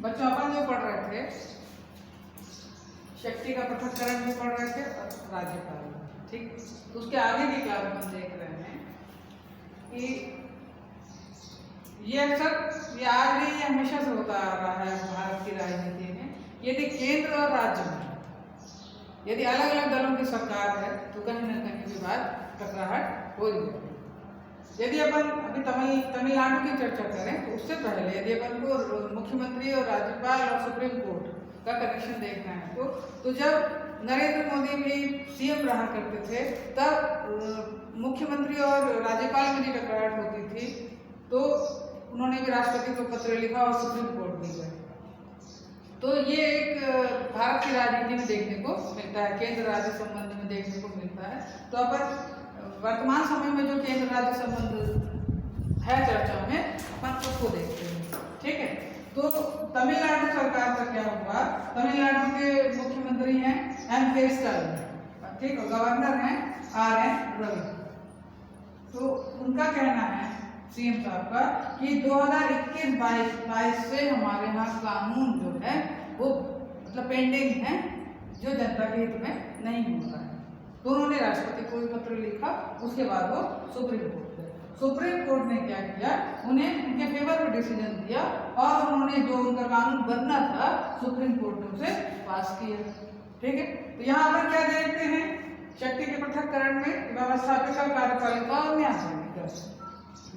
बच्चों अपन जो पढ़ रहे थे शक्ति का पृथक्करण भी पढ़ रहे थे और राज्यपाल, ठीक। तो उसके आगे की क्लास में हम देख रहे हैं कि ये अक्सर, ये आज नहीं, ये हमेशा से होता आ रहा है भारत की राजनीति में। यदि केंद्र और राज्य में यदि अलग अलग दलों की सरकार है तो कहीं ना कहीं विवाद टकराहट हो जाएगी। यदि अपन अभी तमिलनाडु की चर्चा करें तो उससे पहले यदि अपन को मुख्यमंत्री और राज्यपाल और सुप्रीम कोर्ट का कनेक्शन देखना है तो जब नरेंद्र मोदी भी सीएम रहा करते थे तब मुख्यमंत्री और राज्यपाल में जो टकराहट होती थी तो उन्होंने भी राष्ट्रपति को पत्र लिखा और सुप्रीम कोर्ट भी गए। तो ये एक भारत की राजनीति में देखने को मिलता है, केंद्र राज्य संबंध में देखने को मिलता है। तो अपन वर्तमान समय में जो केंद्र राज्य संबंध है चर्चा में अपन उसको देखते हैं, ठीक है। तो तमिलनाडु सरकार का क्या हुआ, तमिलनाडु के मुख्यमंत्री हैं एम के स्टालिन, ठीक, और गवर्नर हैं आर एन रवि। तो उनका कहना है सीएम साहब का कि 2021-22 से हमारे यहाँ कानून जो है वो मतलब पेंडिंग है, जो जनता के हित में नहीं हो रहा है। तो उन्होंने राष्ट्रपति को पत्र लिखा, उसके बाद वो सुप्रीम कोर्ट गए। सुप्रीम कोर्ट ने क्या किया, उन्हें उनके फेवर में डिसीजन दिया और उन्होंने जो उनका कानून बनना था सुप्रीम कोर्ट ने उसे पास किया, ठीक है। तो यहाँ पर क्या देखते हैं, शक्ति के पृथक्करण में व्यवस्थापिका, कार्यपालिका और न्यायपालिका।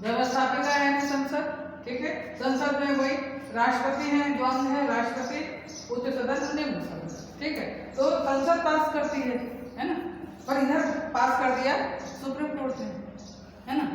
व्यवस्थापिका यानी संसद, ठीक है, संसद में वही राष्ट्रपति हैं, जो अंग है राष्ट्रपति, उच्च सदन, निम्न सदन, ठीक है। तो संसद पास करती है ना, और इधर पास कर दिया सुप्रीम कोर्ट ने, है ना।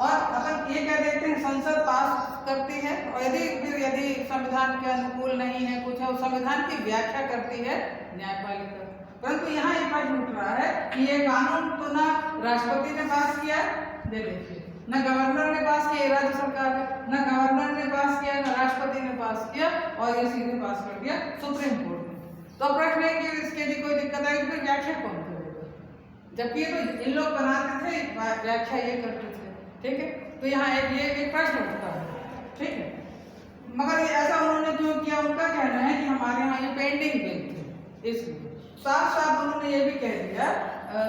और अपन ये क्या देखते हैं, संसद पास करती है और यदि संविधान के अनुकूल नहीं है कुछ है, उस संविधान की व्याख्या करती है न्यायपालिका। परंतु यहाँ एक प्रश्न उठ रहा है कि ये कानून तो ना राष्ट्रपति ने पास किया, देखिए, न गवर्नर ने पास किया, राज्य सरकार है, न गवर्नर ने पास किया, न राष्ट्रपति ने पास किया, और ये सीधे पास कर दिया सुप्रीम कोर्ट ने। तो प्रश्न है कि इसके यदि कोई दिक्कत आई तो फिर व्याख्या कौन करेगा, जबकि ये तो इन लोग बनाते थे, व्याख्या ये करते थे, ठीक है। तो यहाँ एक प्रश्न उठता है, ठीक है। मगर ऐसा उन्होंने क्यों किया, उनका कहना है कि हमारे यहाँ ये पेंडिंग बिल थे, इसलिए साफ साफ उन्होंने ये भी कह दिया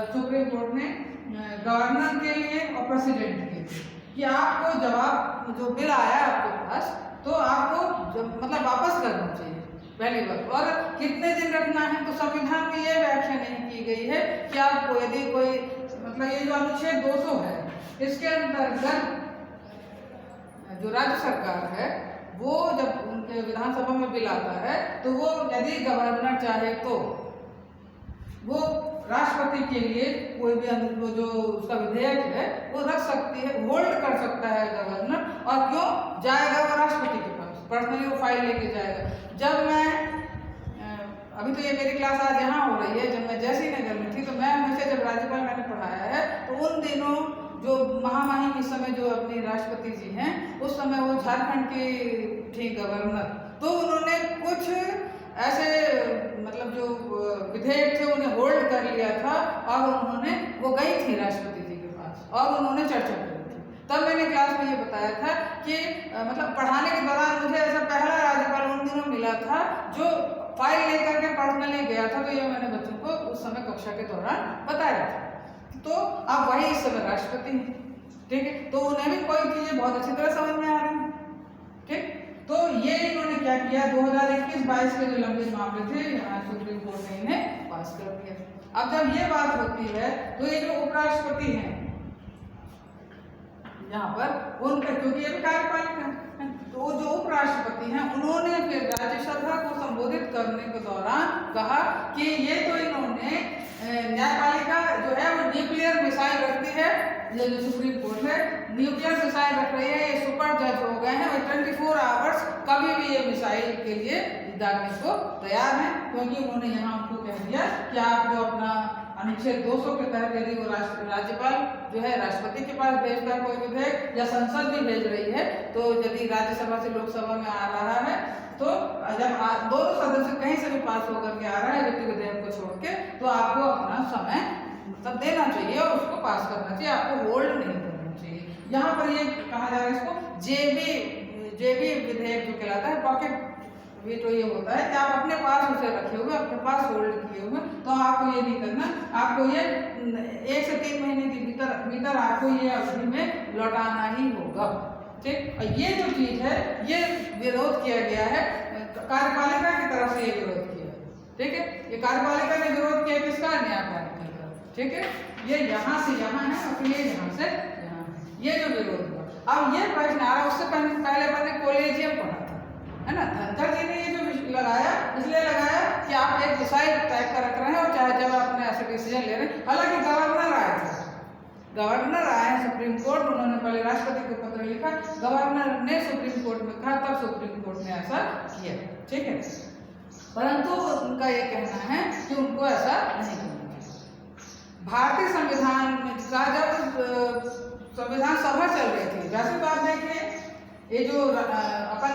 सुप्रीम कोर्ट ने गवर्नर के लिए और प्रेसिडेंट के लिए कि आपको जवाब जो बिल आया आपके पास तो आपको मतलब वापस करना चाहिए पहली बात, और कितने दिन रखना है तो संविधान में ये व्याख्या नहीं की गई है कि आपको यदि कोई मतलब ये जो अनुच्छेद 200 है इसके अंतर्गत जो राज्य सरकार है वो जब उनके विधानसभा में बिल आता है तो वो यदि गवर्नर चाहे तो वो राष्ट्रपति के लिए कोई भी जो उसका विधेयक है वो रख सकती है, होल्ड कर सकता है गवर्नर, और क्यों जाएगा वो राष्ट्रपति के पास, पर्सनली वो फाइल लेके जाएगा। जब मैं अभी तो ये मेरी क्लास आज यहाँ हो रही है, जब मैं जैसी नगर में थी तो मैं हमेशा जब राज्यपाल मैंने पढ़ाया है तो उन दिनों जो महामहिम इस समय जो अपने राष्ट्रपति जी हैं उस समय वो झारखंड के थे गवर्नर, तो उन्होंने कुछ ऐसे मतलब जो विधेयक थे उन्हें होल्ड कर लिया था और उन्होंने वो गई थी राष्ट्रपति जी के पास और उन्होंने चर्चा करी थी। तब मैंने क्लास में ये बताया था कि मतलब पढ़ाने के दौरान मुझे ऐसा पहला राज्यपाल उन दिनों मिला था जो फाइल लेकर के पर्सनली गया था, तो ये मैंने बच्चों को उस समय कक्षा के दौरान बताया था। तो अब वही इस समय राष्ट्रपति हैं, ठीक है। तो उन्हें भी कोई चीजें बहुत अच्छी तरह समझ में आ रही हैं, ठीक। तो ये इन्होंने क्या किया, 2021-22 के जो लंबित मामले थे यहाँ सुप्रीम कोर्ट ने इन्हें पास कर दिया। अब जब ये बात होती है तो ये जो उपराष्ट्रपति हैं यहाँ पर उनका, क्योंकि ये भी कार्यपालिका है, तो जो उपराष्ट्रपति हैं उन्होंने फिर राज्यसभा को संबोधित करने के दौरान कहा कि ये तो इन्होंने न्यायपालिका जो है वो न्यूक्लियर मिसाइल रखती है, ये जो सुप्रीम कोर्ट है न्यूक्लियर मिसाइल रख रही है, ये सुपर जज हो गए हैं, 24 आवर्स कभी भी ये मिसाइल के लिए दागने को तैयार हैं, क्योंकि उन्होंने यहाँ हमको कह दिया कि आप जो अपना अनुच्छेद 200 के तहत यदि वो राज्यपाल जो है राष्ट्रपति के पास भेजता है कोई विधेयक या संसद भी भेज रही है, तो यदि राज्यसभा से लोकसभा में आ रहा है तो जब दोनों सदस्य कहीं से भी पास होकर के आ रहा है व्यक्ति विधेयक को छोड़ के, तो आपको अपना समय मतलब देना चाहिए और उसको पास करना चाहिए, आपको होल्ड नहीं करना चाहिए। यहाँ पर ये कहा जा रहा है इसको जेबी विधेयक जो कहलाता है, पॉकेट वीटो ये होता है कि आप अपने पास उसे रखे हुए, अपने पास होल्ड किए हुए, तो आपको ये नहीं करना, आपको ये 1 से 3 महीने के भीतर आपको ये अवधि में लौटाना ही होगा। ठीक, और ये जो चीज है ये विरोध किया गया है कार्यपालिका की तरफ से, ये विरोध किया है। ठीक है, ये कार्यपालिका ने विरोध किया किसका? न्यायपालिका का। ठीक है, ये यहाँ से यहाँ है और फिर ये यहाँ से यहाँ है, ये जो विरोध हुआ। अब ये प्रश्न आ रहा है, उससे पहले अपन ने कोलेजियम पढ़ा था, है ना। धनखड़ जी ने ये जो लगाया इसलिए लगाया कि आप एक विषय टाइप का रख रहे हैं और चाहे जब आपने ऐसे डिसीजन ले रहे हैं। हालांकि गवर्नर आए थे, गवर्नर आए हैं सुप्रीम कोर्ट, उन्होंने पहले राष्ट्रपति को पत्र लिखा, गवर्नर ने सुप्रीम कोर्ट में कहा, तब सुप्रीम कोर्ट ने ऐसा किया। ठीक है, परंतु उनका ये कहना है कि उनको ऐसा नहीं करना चाहिए। भारतीय संविधान का जब संविधान सभा चल रही थी, वैसे तो आप देखिए ये जो अपन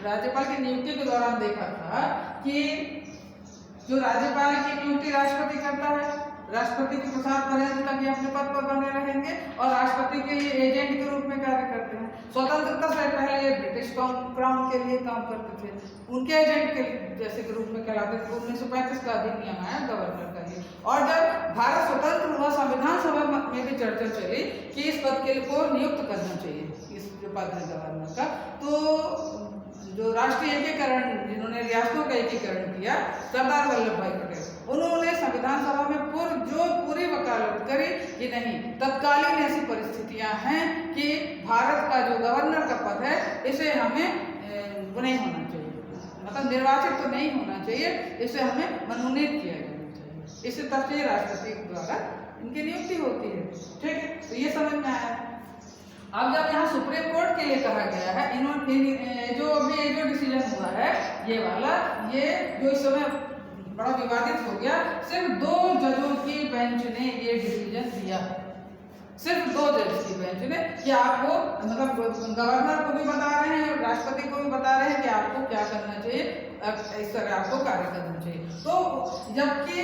राज्यपाल की नियुक्ति के दौरान देखा था कि जो राज्यपाल की नियुक्ति राष्ट्रपति करता है, राष्ट्रपति के प्रसाद पर्यंत तक ये अपने पद पर बने रहेंगे और राष्ट्रपति के एजेंट के रूप में कार्य करते हैं। स्वतंत्रता से पहले ये ब्रिटिश क्राउन के लिए काम करते थे, उनके एजेंट के जैसे के रूप में कहलाते थे। 1935 का अधिनियम आया गवर्नर का लिए, और जब भारत स्वतंत्र हुआ संविधान सभा में भी चर्चा चली कि इस पद के लिए को नियुक्त करना चाहिए, इस जो पद है गवर्नर का। तो जो राष्ट्रीय एकीकरण, जिन्होंने रियासतों का एकीकरण किया, सरदार वल्लभ भाई पटेल, उन्होंने संविधान सभा में पूरी वकालत करी कि नहीं, तत्कालीन ऐसी परिस्थितियां हैं कि भारत का जो गवर्नर का पद है इसे हमें वो नहीं होना चाहिए, मतलब निर्वाचित तो नहीं होना चाहिए, इसे हमें मनोनीत किया जाना चाहिए, इससे तब से राष्ट्रपति द्वारा इनकी नियुक्ति होती है। ठीक है, तो ये समझ में आया। अब जब यहाँ सुप्रीम कोर्ट के लिए कहा गया है, इन्होंने जो अभी जो डिसीजन हुआ है ये वाला, ये जो इस समय बड़ा विवादित हो गया, सिर्फ 2 जजों की बेंच ने ये डिसीजन दिया, सिर्फ 2 जज की बेंच ने, कि आपको मतलब गवर्नर को भी बता रहे हैं और राष्ट्रपति को भी बता रहे हैं कि आपको क्या करना चाहिए, इस तरह आपको कार्य करना चाहिए। तो जबकि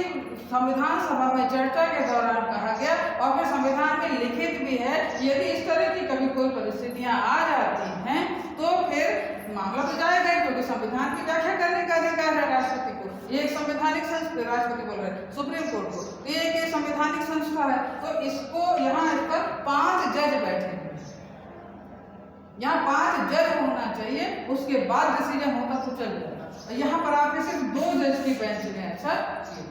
संविधान सभा में चर्चा के दौरान कहा गया और फिर संविधान में लिखित भी है, यदि इस तरह की कभी कोई परिस्थितियां आ जाती हैं तो फिर मामला तो जाएगा, क्योंकि संविधान की व्याख्या करने का अधिकार है राष्ट्रपति को। ये एक संवैधानिक संस्था, राष्ट्रपति बोल रहे हैं सुप्रीम कोर्ट को, तो ये एक संवैधानिक संस्था है। तो इसको यहाँ इस पर 5 जज बैठे हैं, यहाँ 5 जज होना चाहिए, उसके बाद डिसीजन होता तो चल जाएगा। यहाँ पर आपके सिर्फ 2 जज की बेंच ने ऐसा किया,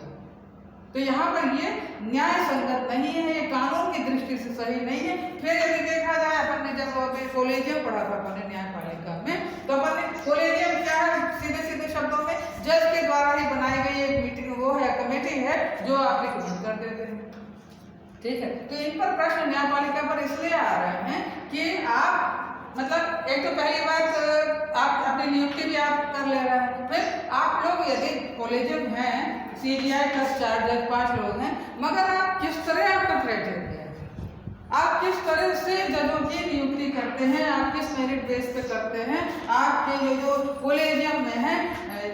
तो यहाँ पर ये न्याय संगत नहीं है, ये कानून की दृष्टि से सही नहीं है। फिर यदि देखा जाए, अपन ने जब अभी कोलेजियम पढ़ा था अपन ने न्यायपालिका में, तो अपन ने कोलेजियम क्या है, सीधे सीधे शब्दों में जज के द्वारा ही बनाई गई एक मीटिंग, वो है कमेटी है जो आप रिकमेंड कर देते हैं। ठीक है, तो इन पर प्रश्न न्यायपालिका पर इसलिए आ रहे हैं कि आप मतलब एक तो पहली बात आप अपनी नियुक्ति भी आप कर ले रहे हैं, फिर आप लोग यदि कॉलेजियम हैं, CBI प्लस 4 जज 5 लोग हैं, मगर आप किस तरह आपका क्राइटेरिया है, आप किस तरह से जजों की नियुक्ति करते हैं, आप किस मेरिट बेस पे करते हैं। आपके जो कॉलेजियम में है,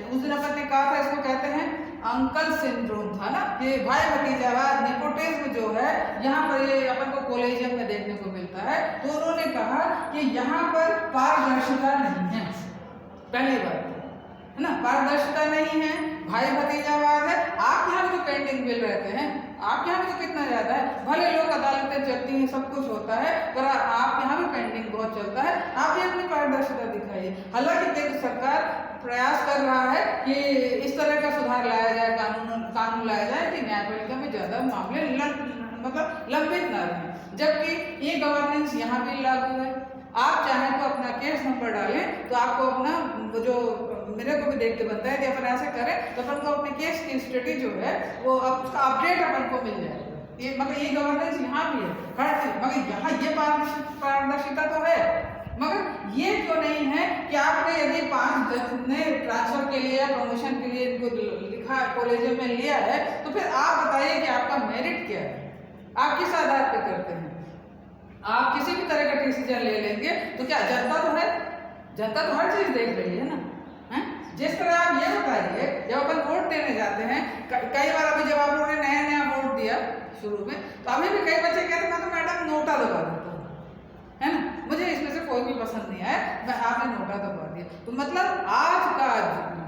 उस दिन अपन ने कहा था, इसको कहते हैं अंकल सिंड्रोम था ना, कि भाई भतीजावाद, नेपोटिज्म जो है यहाँ पर ये अपन को कॉलेजियम में देखने को मिलता है। तो उन्होंने कहा कि यहाँ पर पारदर्शिता नहीं है, पहली बात है ना, पारदर्शिता नहीं है, भाई भतीजावाद है। आप यहाँ भी तो पेंडिंग बिल रहते हैं, आप यहाँ भी तो कितना ज्यादा है, भले लोग अदालतें चलती हैं, सब कुछ होता है, पर आप यहाँ भी पेंडिंग बहुत चलता है, आप भी अपनी पारदर्शिता दिखाइए। हालांकि केंद्र सरकार प्रयास कर रहा है कि इस तरह का सुधार लाया जाए, कानून लाया जाए कि न्यायपालिका में ज्यादा मामले मतलब लंबित न रहें, जबकि ये गवर्नेंस यहाँ भी लागू है। आप चाहें तो अपना केस नंबर डालें, तो आपको अपना जो मेरे को भी देख के बनता है कि अपन ऐसे करें तो अपन को अपने केस की स्टडी जो है वो उसका अपडेट अपन को मिल जाएगा। ये मतलब ये गवर्नेंस यहाँ भी है हर चीज, मगर यहाँ ये पारदर्शिता तो है, मगर ये क्यों नहीं है कि आपने यदि 5 जज ने ट्रांसफर के लिए या प्रमोशन के लिए इनको लिखा कॉलेज में लिया है, तो फिर आप बताइए कि आपका मेरिट क्या है, आप किस आधार पर करते हैं। आप किसी भी तरह का डिसीजन ले लेंगे तो क्या जनता तो है, जनता तो हर चीज देख रही है ना, है? जिस तरह आप ये बताइए, जब अपन वोट देने जाते हैं, कई बार अभी जब आप लोगों ने नया वोट दिया शुरू में, तो अभी भी कई बच्चे कहते हैं मैं तो मैडम नोटा दबा देता हूँ, है ना, मुझे इसमें से कोई भी पसंद नहीं है, मैं आपने नोटा दबा दिया। तो मतलब आज का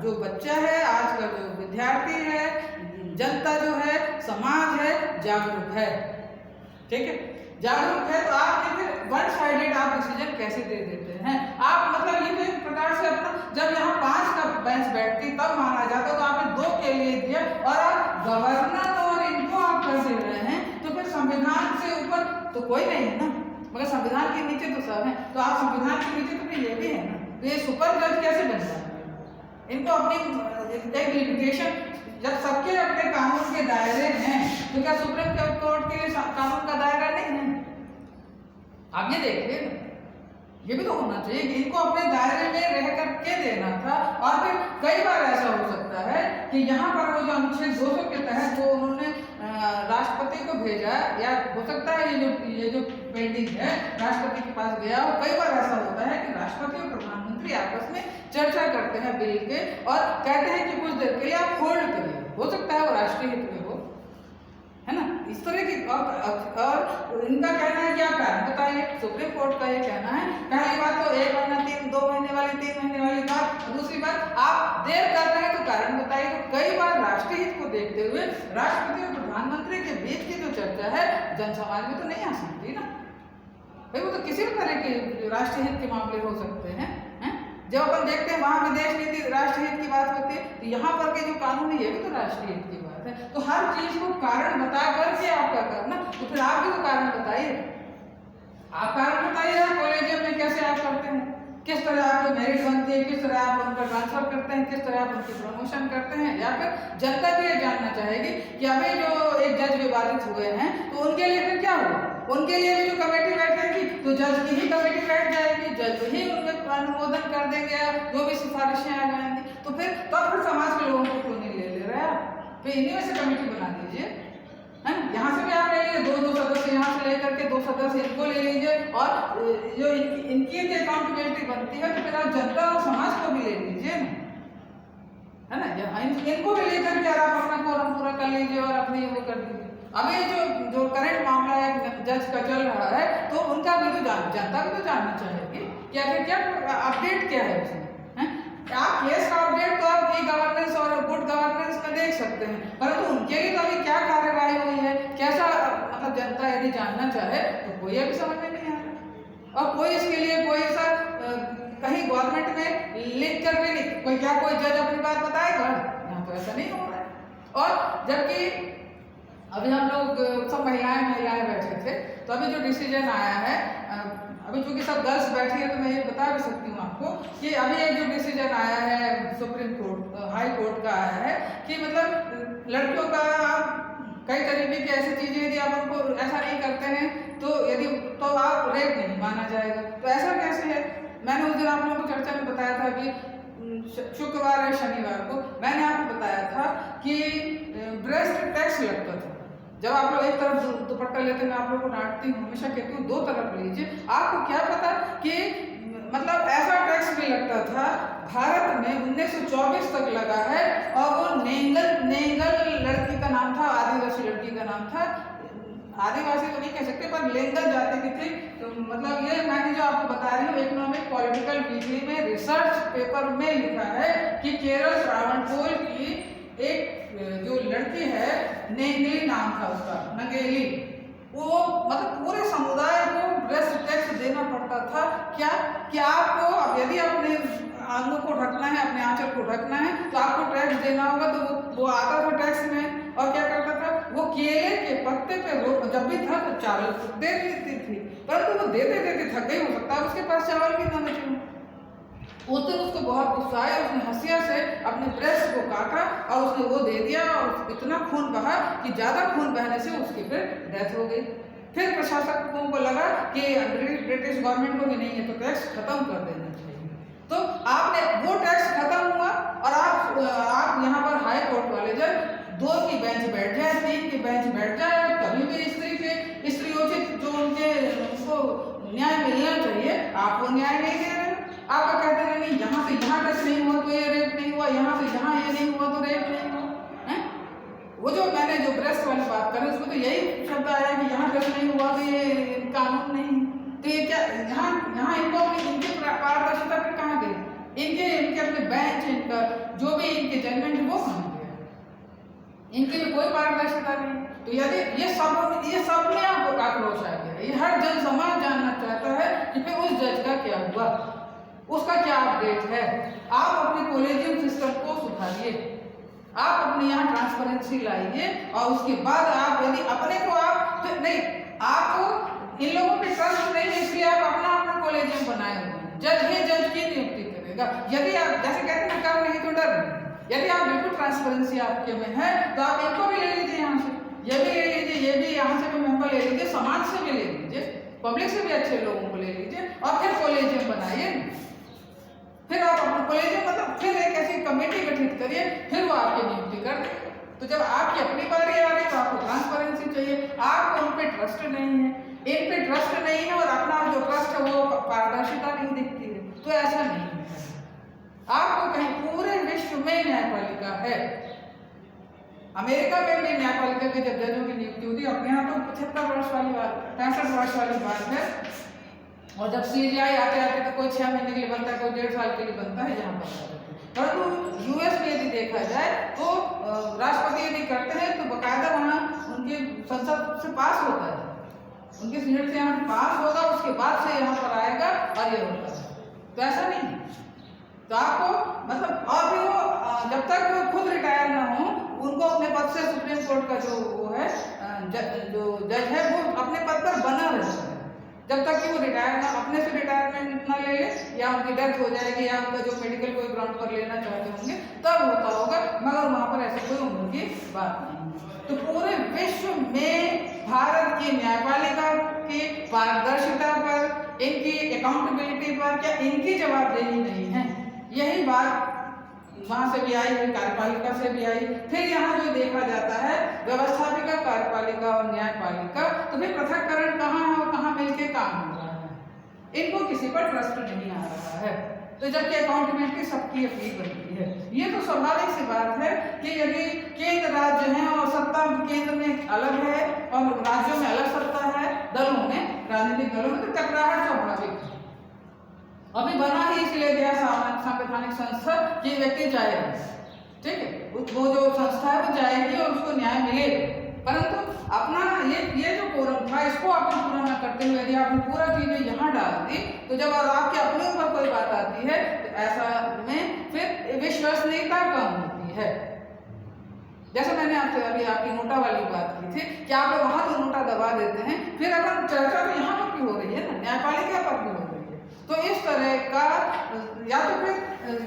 जो बच्चा है, आज का जो विद्यार्थी है, जनता जो है, समाज है, जागरूक है, ठीक है, जागरूक है। तो आप ये फिर वन साइडेड आप डिसीजन कैसे दे देते हैं? आप मतलब ये तो एक प्रकार से अपना, जब यहाँ 5 का बेंच बैठती तब माना जाता, तो आपने 2 के लिए दिया और आप गवर्नर और इनको आप कर दे रहे हैं, तो फिर संविधान से ऊपर तो कोई नहीं है ना, मगर संविधान के नीचे तो सब है। तो आप संविधान के नीचे तो फिर ये भी है ना, तो ये सुपर जज कैसे बन जाए? इनको अपनी एक लिमिटेशन, जब सबके अपने कानून के दायरे हैं, तो क्या सुप्रीम कोर्ट के लिए कानून का दायरा नहीं है? आप ये देखिए ना, ये भी तो होना चाहिए कि इनको अपने दायरे में रह करके देना था। और फिर कई बार ऐसा हो सकता है कि यहाँ पर वो जो अनुच्छेद 200 के तहत वो उन्होंने राष्ट्रपति को भेजा, या हो सकता है ये जो पेंडिंग है राष्ट्रपति के पास गया, और कई बार ऐसा होता है कि राष्ट्रपति और प्रधानमंत्री आपस में चर्चा करते हैं बिल के और कहते हैं कि कुछ देर के लिए आप होल्ड करिए, हो सकता है वो राष्ट्रीय हित में हो, है ना, इस तरह की। और इनका कहना है कि आप कारण बताइए, सुप्रीम कोर्ट का ये कहना है। पहली बात तो 1 महीना 2 महीने वाली 3 महीने वाली बात, दूसरी बात आप देर कर रहे हैं तो कारण बताइए। तो कई बार राष्ट्रीय हित को देखते हुए राष्ट्रपति और प्रधानमंत्री के बीच की जो चर्चा है जन समाज में तो नहीं आ सकती ना भाई, वो तो किसी भी तरह के राष्ट्रीय हित के मामले हो सकते हैं, हैं? जब अपन देखते हैं वहां विदेश नीति राष्ट्रीय हित की बात होती है, तो यहाँ पर के जो कानून है ये भी तो राष्ट्रीय हित की बात है। तो हर चीज को कारण बता करके आप क्या करना, तो फिर आप भी तो कारण बताइए, आप कारण बताइए कॉलेज में कैसे आप करते हैं, किस तरह आपकी मेरिट बनती है, किस तरह आप उनका ट्रांसफर करते हैं, किस तरह आप उनकी प्रमोशन करते हैं। या फिर जनता भी ये जानना चाहेगी कि अभी जो एक जज विवादित हुए हैं तो उनके लिए फिर क्या हुआ, उनके लिए भी जो कमेटी बैठेगी तो जज की ही कमेटी बैठ जाएगी, जज ही उनमें अनुमोदन कर देंगे, जो भी सिफारिशें आ जाएंगी। तो फिर तब फिर समाज के लोगों को क्यों नहीं ले रहे आप, तो इन्हीं में से कमेटी बना दीजिए, है ना। यहाँ से भी आप ले लीजिए 2 सदस्य, यहाँ से लेकर के 2 सदस्य इनको ले लीजिए, और जो इनकी अकाउंटेबिलिटी बनती है तो फिर आप जनता और समाज को भी ले लीजिए ना, है ना। इनको भी लेकर के आप अपना कोरम पूरा कर लीजिए और अपनी वो कर दीजिए। अभी जो करंट मामला है जज का चल रहा है, तो उनका भी तो जनता भी तो जानना चाहेगी कि आखिर क्या अपडेट क्या है उसमें, है? आप केस का अपडेट तो आप ई गवर्नेंस और गुड गवर्नेंस में देख सकते हैं, परंतु उनके लिए तो अभी क्या कार्यवाही हुई है, कैसा, मतलब जनता यदि जानना चाहे तो कोई अभी समझ में नहीं आ रहा। और कोई इसके लिए कोई सा कहीं गवर्नमेंट में लिख कर भी नहीं, कोई जज अपनी बात बताएगा, यहाँ तो ऐसा नहीं हो रहा है। और जबकि अभी हम लोग सब महिलाएं बैठे थे, तो अभी जो डिसीजन आया है, अभी चूंकि सब गर्ल्स बैठी है तो मैं ये बता भी सकती हूँ आपको कि अभी एक जो डिसीजन आया है सुप्रीम कोर्ट हाई कोर्ट का आया है कि मतलब लड़कियों का कई तरीके की ऐसी चीजें यदि आप उनको ऐसा नहीं करते हैं तो आप रेप नहीं माना जाएगा। तो ऐसा कैसे है? मैंने उस दिन आप लोगों को चर्चा में बताया था, अभी शुक्रवार या शनिवार को मैंने आपको बताया था कि ब्रेस्ट टैक्स लगता था। जब आप लोग एक तरफ दुपट्टा लेते हैं, आप लोग को डांटती हूँ, हमेशा कहती हूँ 2 तरफ लीजिए। आपको क्या पता कि मतलब ऐसा टैक्स भी लगता था भारत में 1924 तक लगा है, और वो नेंगल लड़की का नाम था, आदिवासी लड़की का नाम था, आदिवासी तो नहीं कह सकते पर लेंगल जाति की थी। तो मतलब ये मैंने जो आपको बता रही हूँ इकोनॉमिक पॉलिटिकल वीकली में रिसर्च पेपर में लिखा है कि केरल श्रावणकोल की एक जो लड़की है, नेंगली नाम था उसका, नंगेली, वो मतलब पूरे समुदाय को ब्रेस्ट टैक्स देना पड़ता था। क्या कि आपको अब यदि अपने आंगों को ढकना है, अपने आंचल को ढकना है, तो आपको टैक्स देना होगा। तो वो आता था टैक्स में, और क्या करता था, वो केले के पत्ते पे रोक, जब भी था तो चावल दे देती थी, परंतु वो देते थक गई, हो सकता है उसके पास चावल भी न बचे। उस दिन उसको बहुत गुस्सा आया, उसने हंसिया से अपने ब्रेस्ट को काटा और उसने वो दे दिया, और इतना खून बहा कि ज़्यादा खून बहने से उसकी फिर डेथ हो गई। फिर प्रशासकों को लगा कि ब्रिटिश गवर्नमेंट को भी नहीं है तो टैक्स खत्म कर देना चाहिए। तो आपने वो टैक्स खत्म हुआ, और आप यहाँ पर हाई कोर्ट वाले जब 2 की बेंच बैठ जाए, 3 की बेंच बैठ जाए, कभी भी स्त्रीयोचित जो उनको न्याय मिलना चाहिए, आप वो न्याय नहीं दे रहे। आपका कहते हैं नहीं, यहाँ से यहाँ टच नहीं हुआ तो ये रेप नहीं हुआ, यहाँ से यहाँ ये नहीं हुआ तो रेप नहीं हुआ है। वो जो मैंने जो ब्रेस्ट वाली बात करें उसमें तो यही शब्द आया कि यहाँ टच नहीं हुआ तो ये कानून नहीं। तो ये क्या यहाँ इनको इनके पास इनके इनके अपने बेंच, इनका जो भी इनके जजमेंट है वो कहाँ गया? इनके लिए कोई पारदर्शिता नहीं। तो यदि ये सब में आपको आक्रोश आ गया, ये हर जन समाज जानना चाहता है कि फिर उस जज का क्या हुआ, उसका क्या अपडेट है। आप अपने कॉलेजियम सिस्टम को सुधारिए, आप अपने यहाँ ट्रांसपेरेंसी लाइए, और उसके बाद आप यदि अपने को आप नहीं, आपको इन लोगों पे ट्रस्ट नहीं है, इसलिए आप अपना कॉलेजियम बनाए हुए हैं। जज ही जज की नियुक्ति करेगा। यदि आप जैसे कहते हैं कर नहीं तो डर नहीं, यदि आप बिल्कुल ट्रांसपेरेंसी आपके में है तो आप इनको भी ले लीजिए यहाँ से, ये भी ले लीजिए, ये भी यहाँ से भी मेंबर ले लीजिए, समाज से भी ले लीजिए, पब्लिक से भी अच्छे लोगों को ले लीजिए, और फिर कॉलेजियम बनाइए। फिर आप अपना कॉलेजियम मतलब फिर एक ऐसी कमेटी गठित करिए, फिर वो आपकी नियुक्ति कर देंगे। तो जब आपकी अपनी बारी आ रही तो आपको ट्रांसपेरेंसी चाहिए, आपको उन पे ट्रस्ट नहीं है, इन पे ट्रस्ट नहीं है, और अपना जो ट्रस्ट है वो पारदर्शिता नहीं दिखती है, तो ऐसा नहीं है। आपको कहीं पूरे विश्व में न्यायपालिका है, अमेरिका में भी न्यायपालिका के जब जजों की नियुक्ति होती है, अपने यहाँ तो 75 वर्ष वाली बात, 65 वर्ष वाली बात है, और जब सीजीआई आते आते तो कोई 6 महीने के लिए बनता है, कोई 1.5 साल के लिए बनता है यहाँ पर। परंतु यूएस में यदि देखा जाए तो राष्ट्रपति यदि करते हैं तो बाकायदा वहाँ उनके संसद से पास होता है, उनके सीनेट से यहाँ पास होगा, उसके बाद से यहाँ पर आएगा और ये होता है। तो ऐसा नहीं है। तो आपको मतलब, और भी वो जब तक वो खुद रिटायर ना हो, उनको अपने पद से सुप्रीम कोर्ट का जो वो है जो जज है वो अपने पद पर बना रहता है, जब तक कि वो रिटायर ना, अपने से रिटायरमेंट ना ले ले, या उनकी डेथ हो जाएगी, या उनका जो मेडिकल कोई ग्राउंड पर लेना चाहते होंगे तब होता होगा, मगर वहाँ पर ऐसी कोई उम्र की बात नहीं। तो पूरे विश्व में भारत की न्यायपालिका की पारदर्शिता पर, इनकी अकाउंटेबिलिटी पर क्या इनकी जवाबदेही नहीं है? यही बात वहाँ से भी आई है, कार्यपालिका से भी आई। फिर यहाँ जो देखा जाता है व्यवस्थापिका, कार्यपालिका और न्यायपालिका, तो फिर पृथक्करण कहाँ है और कहाँ मिलके काम हो रहा है, इनको किसी पर ट्रस्ट नहीं आ रहा है। तो जबकि अकाउंटेबिलिटी सबकी अपील बनती है। ये तो स्वाभाविक सी बात है कि यदि केंद्र राज्य है और सत्ता केंद्र में अलग है और राज्यों में अलग सत्ता है, दलों में, राजनीतिक दलों में, तो टकराहट स्वाभाविक है। अभी बना ही इसलिए गया संवैधानिक संस्था कि व्यक्ति जाएगा, ठीक है, वो जो संस्था है वो जाएगी और उसको न्याय मिलेगा। परंतु अपना ये जो कोरम था, इसको आपने पूरा न करते हुए यदि आपने पूरा चीजें यहाँ डाल दी, तो जब आपके अपने ऊपर कोई बात आती है तो ऐसा में फिर विश्वसनीयता कम होती है। जैसे मैंने आपसे अभी आपकी नोटा वाली बात की थी कि आप लोग वहाँ तो नोटा दबा देते हैं, फिर अगर चर्चा तो यहाँ पर भी हो रही है ना, न्यायपालिका पर भी हो रही है। तो इस तरह का, या तो फिर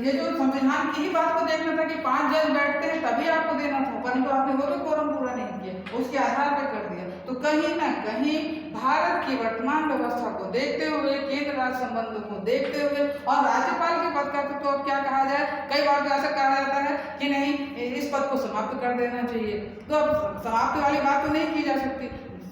ये जो संविधान की ही बात को देखना था कि 5 जज बैठते हैं तभी आपको देना था, परंतु आपने वो भी कोरम पूरा नहीं किया, उसके आधार पर कर दिया। तो कहीं ना कहीं भारत की वर्तमान व्यवस्था को देखते हुए, केंद्र राज्य संबंधों को देखते हुए, और राज्यपाल के पद का तो अब क्या कहा जाए, कई बार तो ऐसा कहा जाता है कि नहीं इस पद को समाप्त कर देना चाहिए। तो अब समाप्त वाली बात तो नहीं की जा सकती।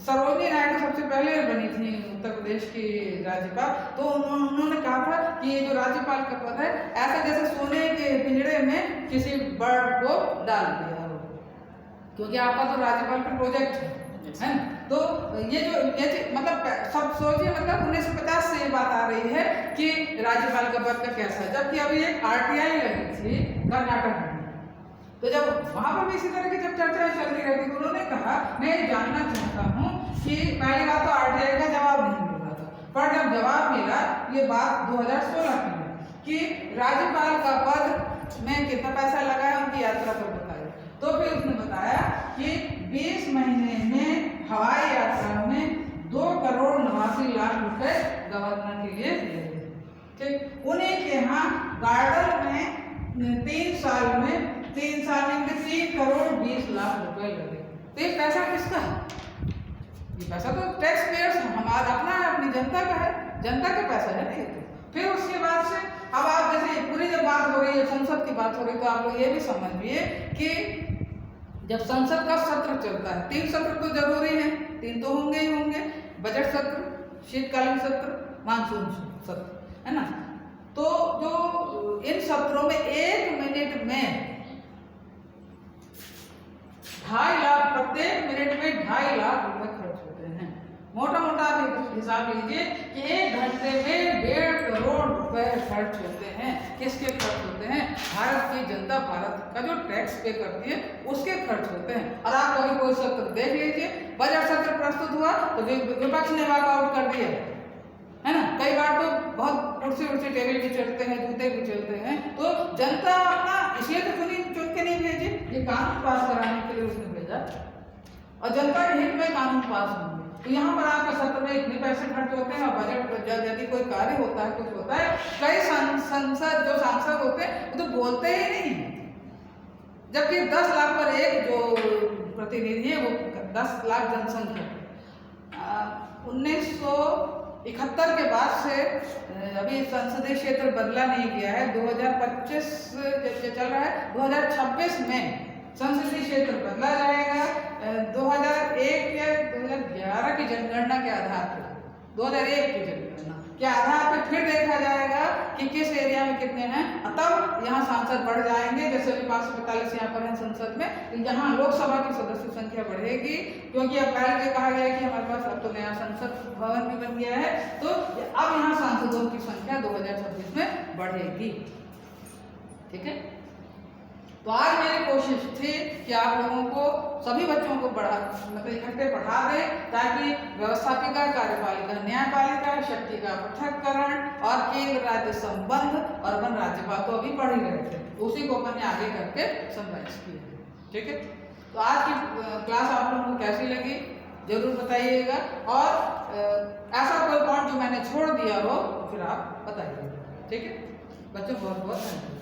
सरोजिनी नायडू सबसे पहले बनी थी उत्तर प्रदेश की राज्यपाल, तो उन्होंने कहा था कि ये जो राज्यपाल का पद है ऐसा जैसे सोने के पिंजरे में किसी बर्ड को डाल दिया हो, क्योंकि आपका तो राज्यपाल का प्रोजेक्ट है ना। तो ये मतलब सब सोचिए, मतलब 1950 से ये बात आ रही है कि राज्यपाल का पद का कैसा है, जबकि अभी एक आरटीआई लगी थी कर्नाटक में। तो जब वहां पर भी इसी तरह की जब चर्चाएं चल रही रहती, तो उन्होंने कहा मैं जानना चाहता हूं कि पहली बात तो आरटीआई का जवाब नहीं मिल रहा था, पर जब जवाब मिला, ये बात 2016 की है, कि राज्यपाल का पद में कितना पैसा लगा है उनकी यात्रा पर बताया। तो फिर उसने बताया कि 20 महीने में हवाई यात्रा में 2,89,00,000 रुपए गवर्नर के लिए दिए। ठीक, उन्हीं के यहाँ गार्डन में 3 साल में 3,20,00,000 रुपए लगे। तो ये पैसा किसका है? ये पैसा तो टैक्स पेयर्स, हमारा अपना है, अपनी जनता का है, जनता का पैसा है नहीं। फिर उसके बाद से अब आप जैसे पूरी जब बात हो रही है, संसद की बात हो रही है, तो आप लोग ये भी समझिए कि जब संसद का सत्र चलता है, 3 सत्र तो जरूरी है, 3 तो होंगे ही होंगे, बजट सत्र, शीतकालीन सत्र, मानसून सत्र, है ना। तो जो इन सत्रों में 1 मिनट में 2.5 लाख, प्रत्येक मिनट में 2.5 लाख रुपए खर्च होते हैं। मोटा मोटा आप हिसाब लीजिए कि 1 घंटे में 1.5 करोड़ रुपए खर्च होते हैं, किसके खर्च होते हैं? भारत की जनता, भारत का जो टैक्स पे करती है उसके खर्च होते हैं। और आप कभी कोई सत्र देख लीजिए, बजट सत्र प्रस्तुत हुआ तो विपक्ष ने वॉकआउट कर दिया, है ना। कई बार तो बहुत कुर्सी टेबल भी चढ़ते हैं, जूते भी चलते हैं। तो जनता अपना इसलिए तो चुन के नहीं भेजी, ये कानून पास कराने के लिए उसने भेजा, और जनता के हित में कानून पास होंगे। तो यहाँ पर आपका सत्र में इतने पैसे खर्च होते हैं, और बजट जब यदि कोई कार्य होता है, कुछ होता है, कई संसद जो सांसद होते हैं वो तो बोलते ही नहीं, जबकि 10 लाख पर एक जो प्रतिनिधि है वो 10 लाख जनसंख्या 1971 के बाद से अभी संसदीय क्षेत्र बदला नहीं गया है। 2025 चल रहा है, 2026 में संसदीय क्षेत्र बदला जाएगा। 2001 या 2011 की जनगणना के आधार पर, 2001 की जनगणना के आधार पर फिर देखा जाएगा कि किस एरिया में कितने हैं, तब यहाँ सांसद बढ़ जाएंगे। जैसे अभी 545 यहाँ पर है संसद में, तो यहाँ लोकसभा की सदस्य संख्या बढ़ेगी, क्योंकि अब पहले कहा गया है कि हमारे पास अब तो नया संसद भवन भी बन गया है, तो अब यहाँ सांसदों की संख्या 2026 में बढ़ेगी। ठीक है, तो आज मेरी कोशिश थी कि आप लोगों को, सभी बच्चों को मतलब इकट्ठे पढ़ा दें, ताकि व्यवस्थापिका, कार्यपालिका, न्यायपालिका, शक्ति का पृथक्करण और केंद्र राज्य संबंध और वन राज्यपाल तो अभी पढ़ ही रहे थे, उसी को अपन ने आगे करके समराइज किया। ठीक है, तो आज की क्लास आप लोगों को कैसी लगी जरूर बताइएगा, और ऐसा कोई पॉइंट जो मैंने छोड़ दिया हो तो फिर आप बताइएगा। ठीक है बच्चों, बहुत बहुत धन्यवाद।